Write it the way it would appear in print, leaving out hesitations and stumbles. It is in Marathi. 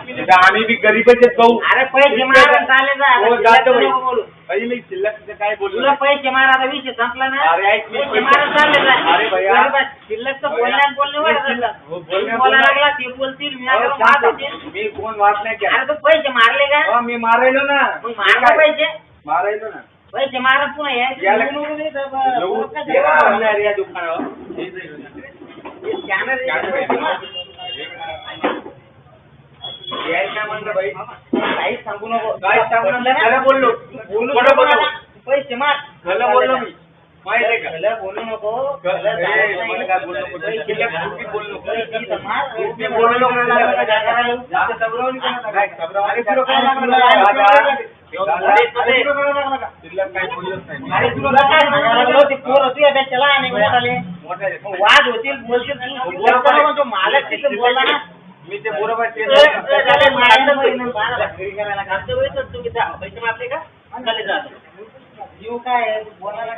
आम्ही बी गरीबच आहेत भाऊ. अरे पैसे मारा चालेल जा. हो जातो भाई. बोलू भाई मी शिल्लक काय बोलू तुला पैसे मारा विषय संपला ना. अरे ऐक पैसे मारा चालले जा. अरे भैया शिल्लक तर बोलण्यावर बोलायला लागला ते बोलतील मी मी फोन वाट नाही केला. अरे तू पैसे मारले का? मी मारायलो ना. मग मारले पैसे मारायलो ना. पैसे मारा पुन्हा या दुकानावर यायचं म्हणलं भाई. काहीच सांगू नको. काय सांगू नको. खरं बोललो. पैसे मार. खरं बोललो मी. माहिती आहे का? खरं बोलू नको. मला काय बोलू नको. बोलू नको. वाद होतील बोलतील मालक तिथे बोलला ना. मी ते बरोबर पैसे मारले का जीव काय बोलायला